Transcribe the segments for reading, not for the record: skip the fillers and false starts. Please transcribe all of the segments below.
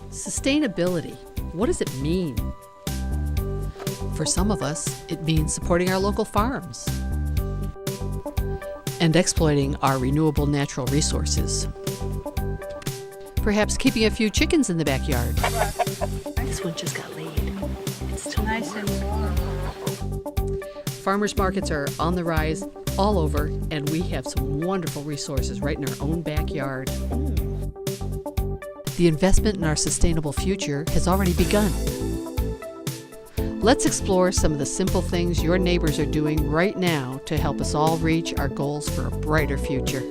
Sustainability, what does it mean? For some of us, it means supporting our local farms and exploiting our renewable natural resources. Perhaps keeping a few chickens in the backyard. This one just got laid. It's still nice and warm. Farmers markets are on the rise all over, and we have some wonderful resources right in our own backyard. The investment in our sustainable future has already begun. Let's explore some of the simple things your neighbors are doing right now to help us all reach our goals for a brighter future.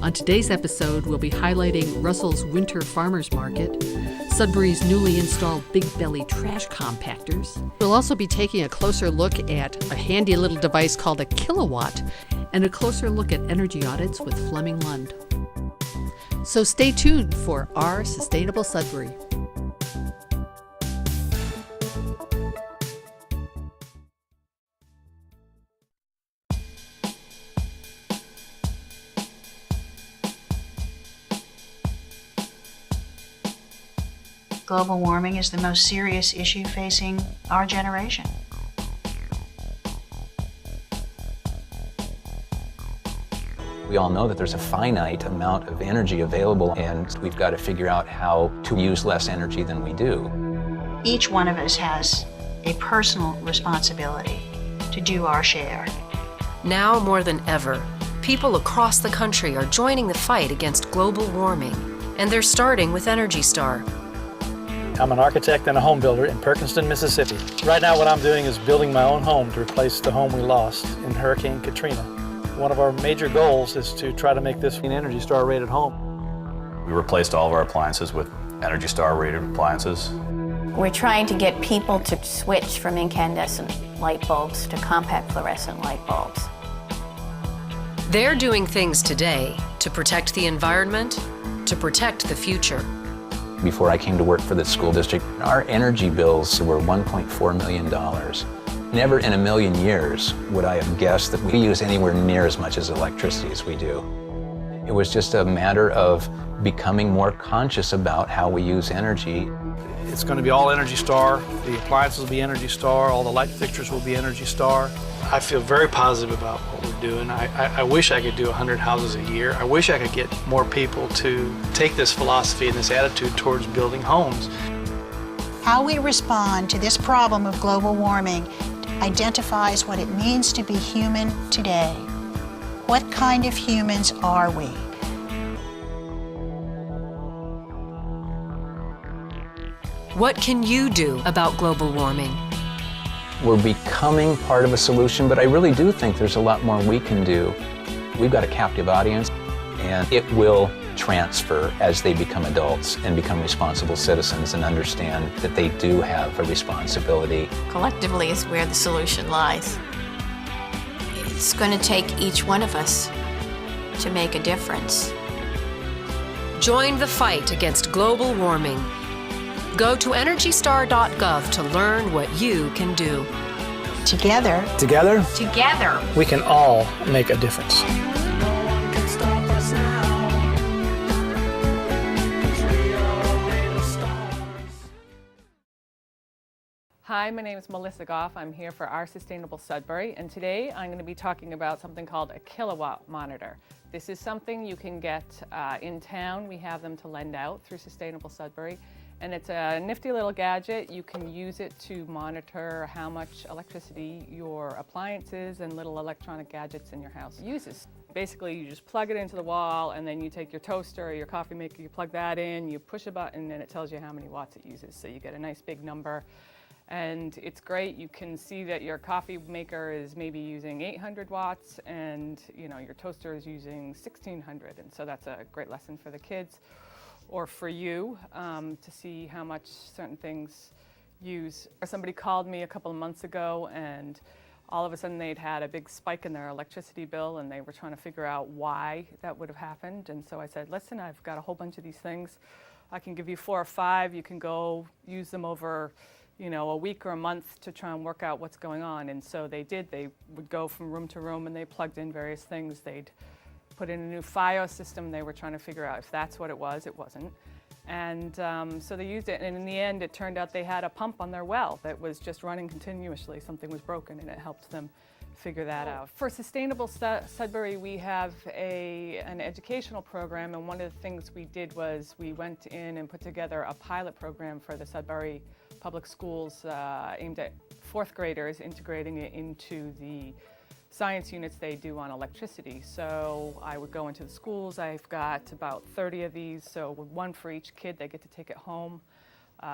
On today's episode, we'll be highlighting Russell's Winter Farmers Market, Sudbury's newly installed Big Belly trash compactors. We'll also be taking a closer look at a handy little device called a kilowatt and a closer look at energy audits with Fleming Lund. So stay tuned for our Sustainable Sudbury. Global warming is the most serious issue facing our generation. We all know that there's a finite amount of energy available, and we've got to figure out how to use less energy than we do. Each one of us has a personal responsibility to do our share. Now more than ever, people across the country are joining the fight against global warming, and they're starting with Energy Star. I'm an architect and a home builder in Perkinston, Mississippi. Right now what I'm doing is building my own home to replace the home we lost in Hurricane Katrina. One of our major goals is to try to make this an Energy Star rated home. We replaced all of our appliances with Energy Star rated appliances. We're trying to get people to switch from incandescent light bulbs to compact fluorescent light bulbs. They're doing things today to protect the environment, to protect the future. Before I came to work for the school district, our energy bills were $1.4 million. Never in a million years would I have guessed that we use anywhere near as much as electricity as we do. It was just a matter of becoming more conscious about how we use energy. It's going to be all Energy Star. The appliances will be Energy Star. All the light fixtures will be Energy Star. I feel very positive about what we're doing. I wish I could do 100 houses a year. I wish I could get more people to take this philosophy and this attitude towards building homes. How we respond to this problem of global warming identifies what it means to be human today. What kind of humans are we? What can you do about global warming? We're becoming part of a solution, but I really do think there's a lot more we can do. We've got a captive audience, and it will transfer as they become adults and become responsible citizens and understand that they do have a responsibility. Collectively is where the solution lies. It's going to take each one of us to make a difference. Join the fight against global warming. Go to EnergyStar.gov to learn what you can do. Together, we can all make a difference. Hi, my name is Melissa Goff. I'm here for our Sustainable Sudbury, and today I'm going to be talking about something called a kilowatt monitor. This is something you can get in town. We have them to lend out through Sustainable Sudbury, and it's a nifty little gadget. You can use it to monitor how much electricity your appliances and little electronic gadgets in your house uses. Basically, you just plug it into the wall, and then you take your toaster or your coffee maker, you plug that in, you push a button, and it tells you how many watts it uses. So you get a nice big number. And it's great. You can see that your coffee maker is maybe using 800 watts and your toaster is using 1600. And so that's a great lesson for the kids or for you to see how much certain things use. Somebody called me a couple of months ago and all of a sudden they'd had a big spike in their electricity bill and they were trying to figure out why that would have happened. And so I said, listen, I've got a whole bunch of these things. I can give you 4 or 5. You can go use them over a week or a month to try and work out what's going on. And so they did. They would go from room to room and they plugged in various things. They'd put in a new FiOS system. They were trying to figure out if that's what it was. It wasn't. And so they used it, and in the end it turned out they had a pump on their well that was just running continuously. Something was broken, and it helped them figure that out. For Sustainable Sudbury, we have an educational program, and one of the things we did was we went in and put together a pilot program for the Sudbury Public Schools aimed at 4th graders, integrating it into the science units they do on electricity. So I would go into the schools. I've got about 30 of these, so one for each kid. They get to take it home.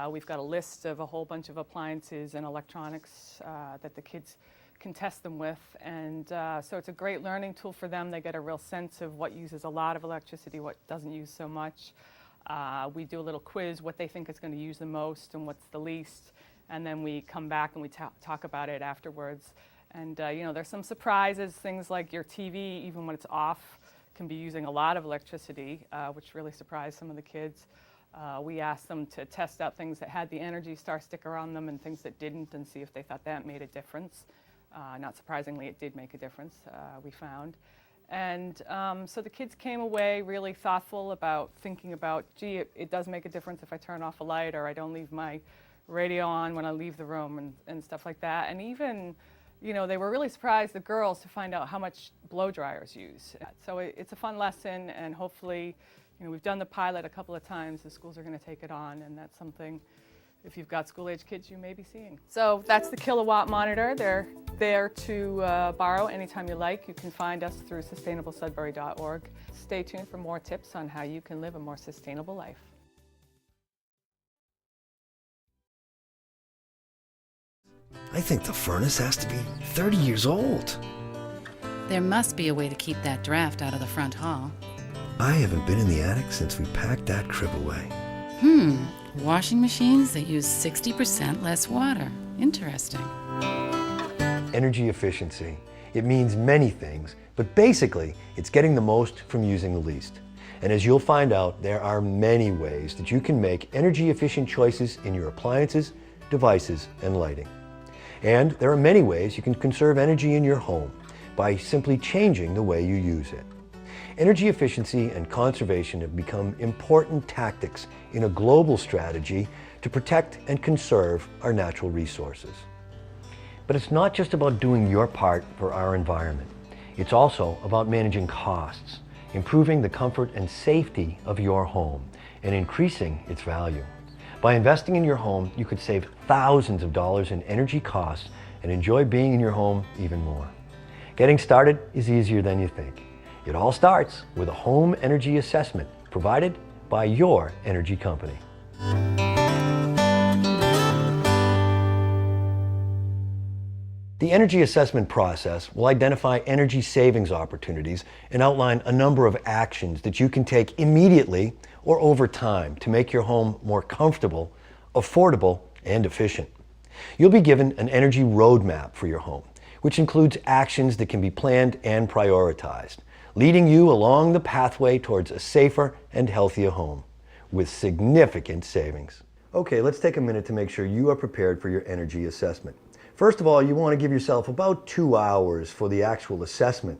We've got a list of a whole bunch of appliances and electronics that the kids can test them with, and so it's a great learning tool for them. They get a real sense of what uses a lot of electricity, what doesn't use so much. We do a little quiz, what they think is going to use the most and what's the least, and then we come back and we talk about it afterwards. And you know, there's some surprises, things like your TV, even when it's off, can be using a lot of electricity, which really surprised some of the kids. We asked them to test out things that had the Energy Star sticker on them and things that didn't, and see if they thought that made a difference. Not surprisingly, it did make a difference, we found. And so the kids came away really thoughtful about thinking about, gee, it does make a difference if I turn off a light, or I don't leave my radio on when I leave the room, and stuff like that. And even, you know, they were really surprised, the girls, to find out how much blow dryers use. So it's a fun lesson, and hopefully, you know, we've done the pilot a couple of times. The schools are going to take it on, and that's something, if you've got school-age kids, you may be seeing. So that's the kilowatt monitor. They're there to borrow anytime you like. You can find us through SustainableSudbury.org. Stay tuned for more tips on how you can live a more sustainable life. I think the furnace has to be 30 years old. There must be a way to keep that draft out of the front hall. I haven't been in the attic since we packed that crib away. Washing machines that use 60% less water. Interesting. Energy efficiency. It means many things, but basically, it's getting the most from using the least. And as you'll find out, there are many ways that you can make energy efficient choices in your appliances, devices, and lighting. And there are many ways you can conserve energy in your home by simply changing the way you use it. Energy efficiency and conservation have become important tactics in a global strategy to protect and conserve our natural resources. But it's not just about doing your part for our environment. It's also about managing costs, improving the comfort and safety of your home, and increasing its value. By investing in your home, you could save thousands of dollars in energy costs and enjoy being in your home even more. Getting started is easier than you think. It all starts with a home energy assessment provided by your energy company. The energy assessment process will identify energy savings opportunities and outline a number of actions that you can take immediately or over time to make your home more comfortable, affordable, and efficient. You'll be given an energy roadmap for your home, which includes actions that can be planned and prioritized, leading you along the pathway towards a safer and healthier home with significant savings. Okay, let's take a minute to make sure you are prepared for your energy assessment. First of all, you want to give yourself about 2 hours for the actual assessment,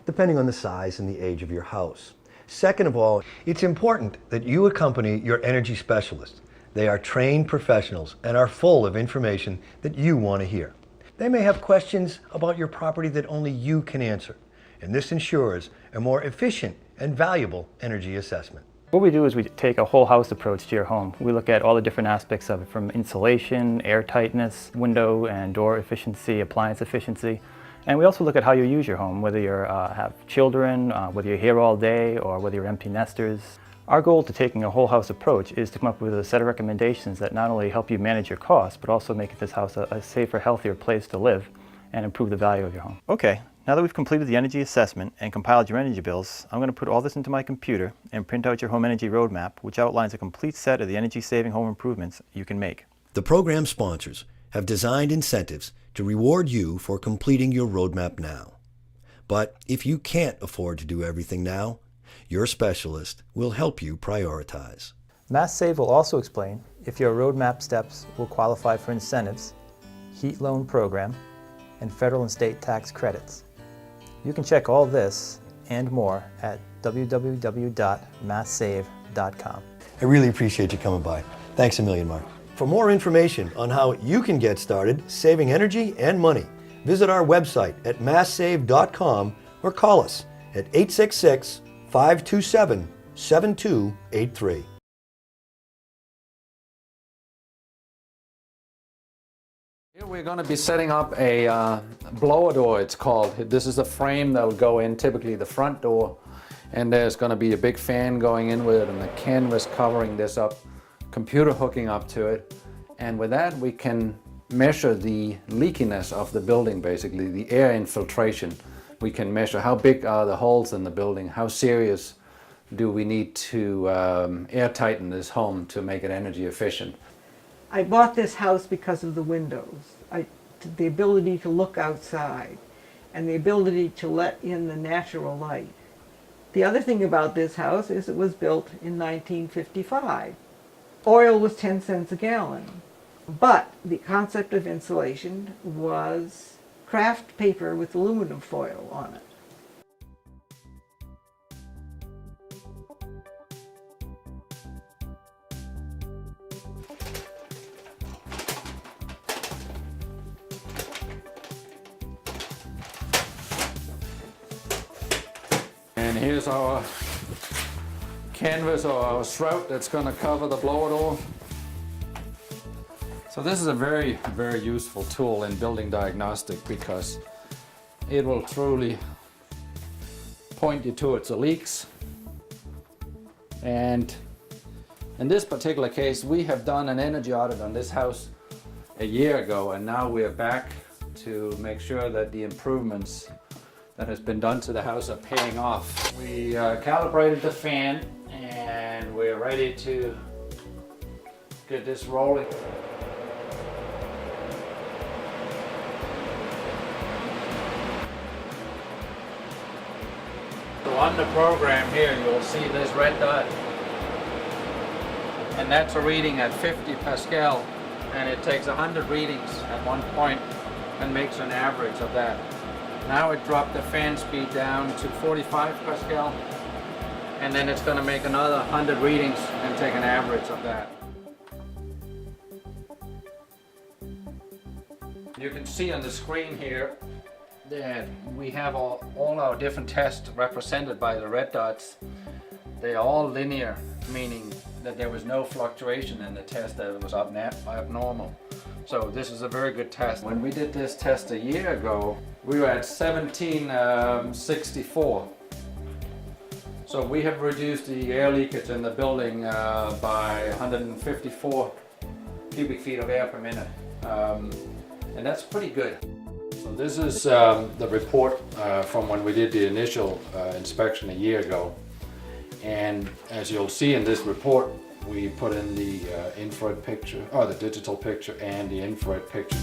depending on the size and the age of your house. Second of all, it's important that you accompany your energy specialist. They are trained professionals and are full of information that you want to hear. They may have questions about your property that only you can answer, and this ensures a more efficient and valuable energy assessment. What we do is we take a whole house approach to your home. We look at all the different aspects of it, from insulation, air tightness, window and door efficiency, appliance efficiency. And we also look at how you use your home, whether you have children, whether you're here all day, or whether you're empty nesters. Our goal to taking a whole house approach is to come up with a set of recommendations that not only help you manage your costs, but also make this house a safer, healthier place to live and improve the value of your home. Okay, now that we've completed the energy assessment and compiled your energy bills, I'm going to put all this into my computer and print out your home energy roadmap, which outlines a complete set of the energy-saving home improvements you can make. The program sponsors have designed incentives to reward you for completing your roadmap now. But if you can't afford to do everything now, your specialist will help you prioritize. MassSave will also explain if your roadmap steps will qualify for incentives, heat loan program, and federal and state tax credits. You can check all this and more at www.masssave.com. I really appreciate you coming by. Thanks a million, Mark. For more information on how you can get started saving energy and money, visit our website at masssave.com or call us at 866-527-7283. Here we're going to be setting up a blower door, it's called. This is a frame that will go in, typically the front door, and there's going to be a big fan going in with it and a canvas covering this up, computer hooking up to it, and with that we can measure the leakiness of the building, basically the air infiltration. We can measure how big are the holes in the building, how serious do we need to air tighten this home to make it energy efficient. I bought this house because of the windows, the ability to look outside and the ability to let in the natural light. The other thing about this house is it was built in 1955. Oil was 10 cents a gallon, but the concept of insulation was craft paper with aluminum foil on it. And here's our canvas or our shroud that's going to cover the blower door. So this is a very, very useful tool in building diagnostic because it will truly point you towards the leaks. And in this particular case, we have done an energy audit on this house a year ago, and now we're back to make sure that the improvements that has been done to the house are paying off. We calibrated the fan and we're ready to get this rolling. So on the program here you'll see this red dot, and that's a reading at 50 Pascal, and it takes 100 readings at one point and makes an average of that. Now it dropped the fan speed down to 45 Pascal, and then it's going to make another 100 readings and take an average of that. You can see on the screen here that we have all our different tests represented by the red dots. They are all linear, meaning that there was no fluctuation in the test that was abnormal. So this is a very good test. When we did this test a year ago, we were at 1764. So we have reduced the air leakage in the building by 154 cubic feet of air per minute. And that's pretty good. So this is the report from when we did the initial inspection a year ago. And as you'll see in this report, we put in the infrared picture, or the digital picture and the infrared picture,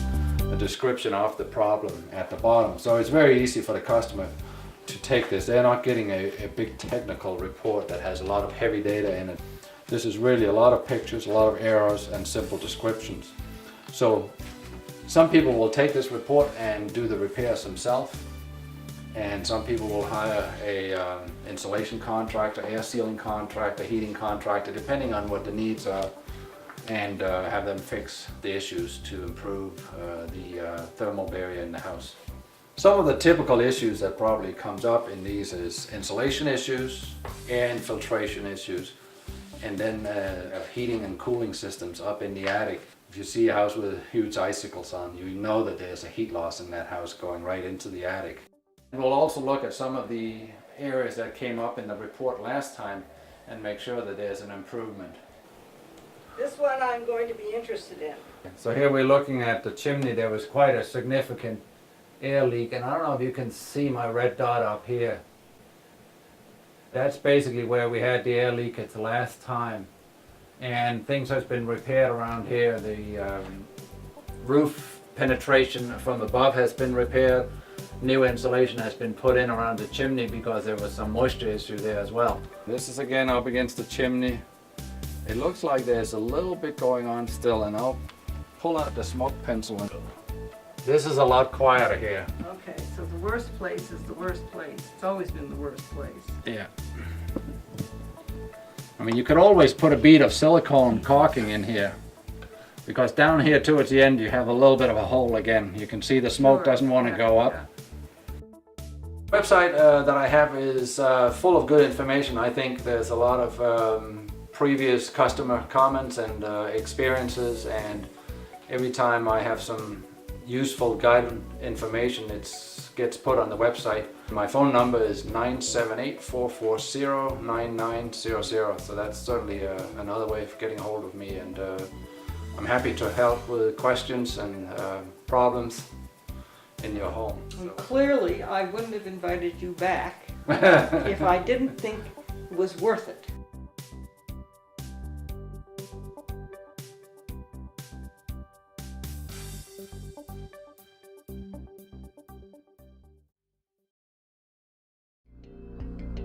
a description of the problem at the bottom. So it's very easy for the customer to take this. They're not getting a big technical report that has a lot of heavy data in it. This is really a lot of pictures, a lot of arrows and simple descriptions. So some people will take this report and do the repairs themselves, and some people will hire a insulation contractor, air sealing contractor, heating contractor, depending on what the needs are, and have them fix the issues to improve the thermal barrier in the house. Some of the typical issues that probably comes up in these is insulation issues, air infiltration issues, and then heating and cooling systems up in the attic. If you see a house with huge icicles on, you know that there's a heat loss in that house going right into the attic. And we'll also look at some of the areas that came up in the report last time and make sure that there's an improvement. This one I'm going to be interested in. So here we're looking at the chimney. There was quite a significant air leak, and I don't know if you can see my red dot up here. That's basically where we had the air leakage the last time, and things has been repaired around here. The roof penetration from above has been repaired. New insulation has been put in around the chimney because there was some moisture issue there as well. This is again up against the chimney. It looks like there's a little bit going on still, and I'll pull out the smoke pencil. This is a lot quieter here. Okay, so the the worst place is the worst place. It's always been the worst place. Yeah. I mean, you could always put a bead of silicone caulking in here, because down here towards the end you have a little bit of a hole again. You can see the smoke doesn't want to go up. The website that I have is full of good information. I think there's a lot of previous customer comments and experiences, and every time I have some useful guided information, it gets put on the website. My phone number is 978-440-9900, so that's certainly another way of getting a hold of me, and I'm happy to help with questions and problems in your home. Well, clearly, I wouldn't have invited you back if I didn't think it was worth it.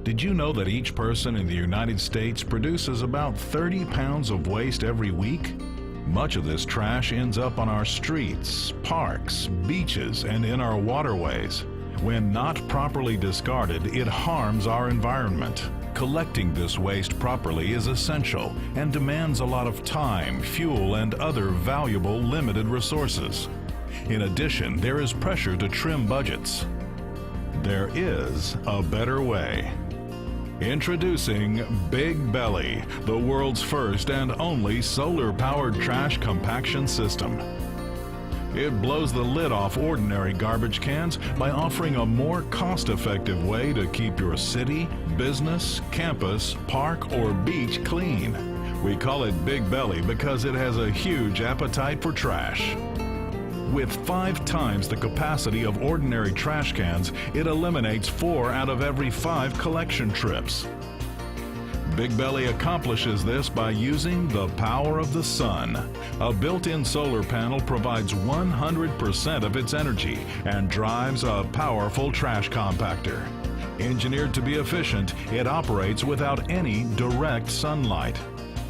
Did you know that each person in the United States produces about 30 pounds of waste every week? Much of this trash ends up on our streets, parks, beaches, and in our waterways. When not properly discarded, it harms our environment. Collecting this waste properly is essential and demands a lot of time, fuel, and other valuable limited resources. In addition, there is pressure to trim budgets. There is a better way. Introducing Big Belly, the world's first and only solar-powered trash compaction system. It blows the lid off ordinary garbage cans by offering a more cost-effective way to keep your city, business, campus, park, or beach clean. We call it Big Belly because it has a huge appetite for trash. With 5 times the capacity of ordinary trash cans, it eliminates 4 out of every 5 collection trips. Big Belly accomplishes this by using the power of the sun. A built-in solar panel provides 100% of its energy and drives a powerful trash compactor. Engineered to be efficient, it operates without any direct sunlight.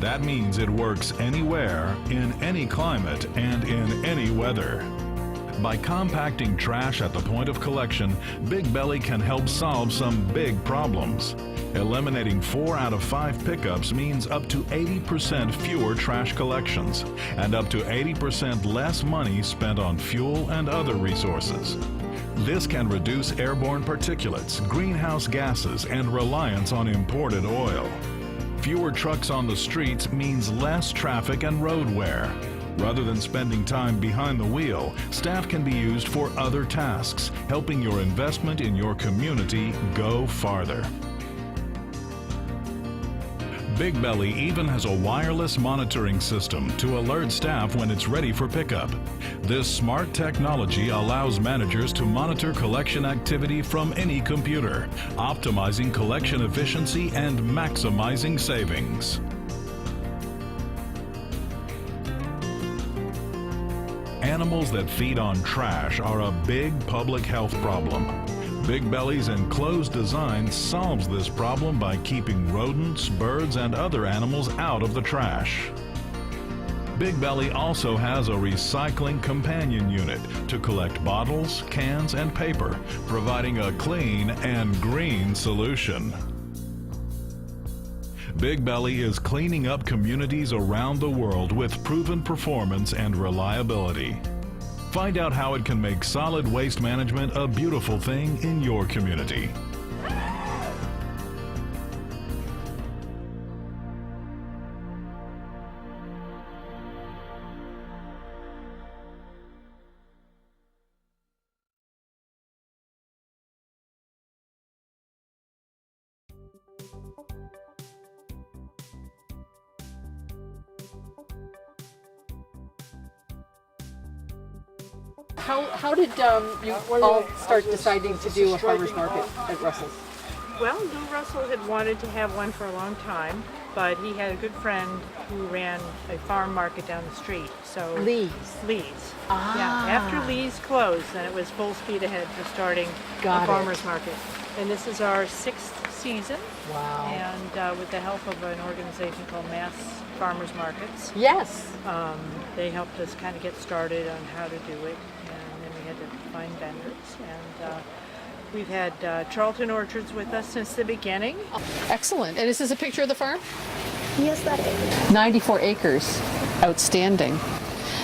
That means it works anywhere, in any climate, and in any weather. By compacting trash at the point of collection, Big Belly can help solve some big problems. Eliminating 4 out of 5 pickups means up to 80% fewer trash collections, and up to 80% less money spent on fuel and other resources. This can reduce airborne particulates, greenhouse gases, and reliance on imported oil. Fewer trucks on the streets means less traffic and road wear. Rather than spending time behind the wheel, staff can be used for other tasks, helping your investment in your community go farther. Big Belly even has a wireless monitoring system to alert staff when it's ready for pickup. This smart technology allows managers to monitor collection activity from any computer, optimizing collection efficiency and maximizing savings. Animals that feed on trash are a big public health problem. Big Belly's enclosed design solves this problem by keeping rodents, birds, and other animals out of the trash. Big Belly also has a recycling companion unit to collect bottles, cans, and paper, providing a clean and green solution. Big Belly is cleaning up communities around the world with proven performance and reliability. Find out how it can make solid waste management a beautiful thing in your community. How did you all start deciding to do a farmer's market at Russell's? Well, Lou Russell had wanted to have one for a long time, but he had a good friend who ran a farm market down the street. So Lee's. Ah. Yeah. After Lee's closed, then it was full speed ahead for starting a farmer's market. And this is our 6th season. Wow. And with the help of an organization called Mass Farmers Markets. Yes. They helped us kind of get started on how to do it. And then we had to find vendors. And We've had Charlton Orchards with us since the beginning. Excellent. And is this a picture of the farm? Yes, that is. 94 acres. Outstanding.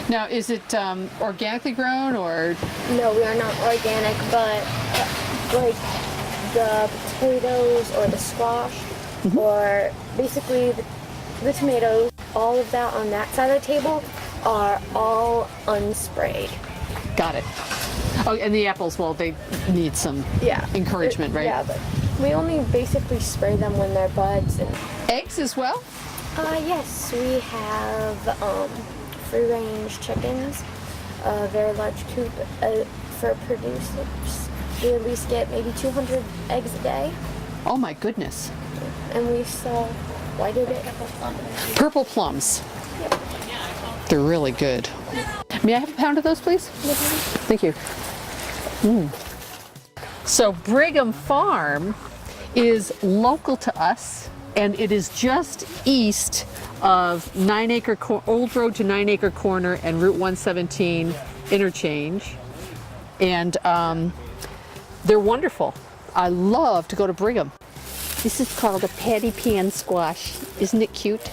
Now, is it organically grown or? No, we are not organic, but like the potatoes or the squash or basically the tomatoes, all of that on that side of the table are all unsprayed. Got it. Oh, and the apples, well, they need some encouragement, right? Yeah, but we only basically spray them when they're buds. And eggs as well? Yes, we have free-range chickens, a very large coop for producers. We at least get maybe 200 eggs a day. Oh my goodness. And we sell white egg. Purple plums. Yep. They're really good. May I have a pound of those, please? Thank you. So Brigham Farm is local to us, and it is just east of Old Road to 9 Acre Corner and Route 117 interchange. And they're wonderful. I love to go to Brigham. This is called a patty pan squash. Isn't it cute?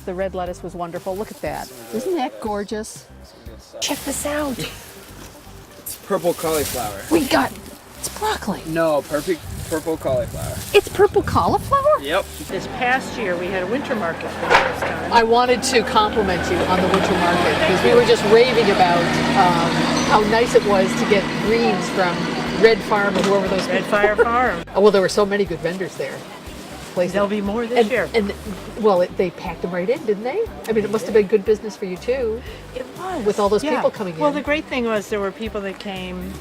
The red lettuce was wonderful. Look at that. Isn't that gorgeous? Check this out. It's purple cauliflower. It's broccoli. No, purple cauliflower. It's purple cauliflower? Yep. This past year, we had a winter market for the first time. I wanted to compliment you on the winter market because we were just raving about how nice it was to get greens from Red Farm or whoever those Red Fire Farm. Oh, well, there were so many good vendors there. There'll be more this year. And well, they packed them right in, didn't they? I mean, it must have been good business for you too. It was. With all those people coming in. Well, the great thing was there were people that came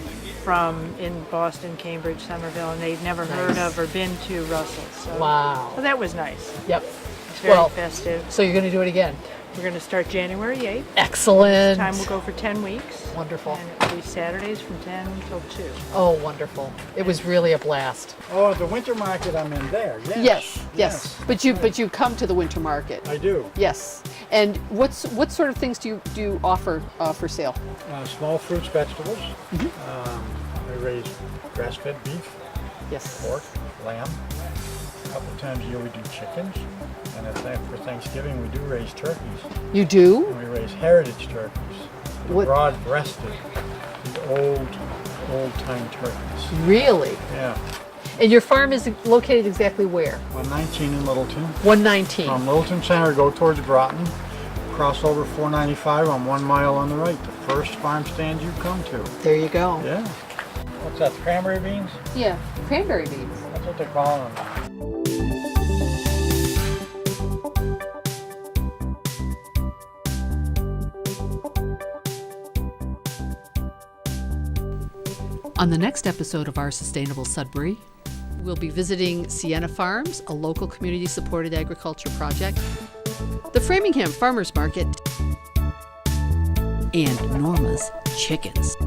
from in Boston, Cambridge, Somerville, and they'd never heard of or been to Russell's. So, wow. Well, that was nice. Yep. It's very festive. So you're going to do it again? We're going to start January 8th. Excellent. This time we'll go for 10 weeks. Wonderful. And it'll be Saturdays from 10 until 2. Oh, wonderful. It was really a blast. Oh, the winter market I'm in there, Yes. But you come to the winter market. I do. Yes. And what sort of things do you offer for sale? Small fruits, vegetables. I raise grass-fed beef, pork, lamb. A couple of times a year we do chickens. And for Thanksgiving we do raise turkeys. You do? And we raise heritage turkeys. The broad-breasted, the old-time turkeys. Really? Yeah. And your farm is located exactly where? 119 in Littleton. 119. From Littleton Center, go towards Groton, cross over 495 on 1 mile on the right. The first farm stand you come to. There you go. Yeah. What's that, cranberry beans? Yeah, cranberry beans. That's what they call them. On the next episode of Our Sustainable Sudbury, we'll be visiting Sienna Farms, a local community-supported agriculture project, the Framingham Farmers Market, and Norma's Chickens.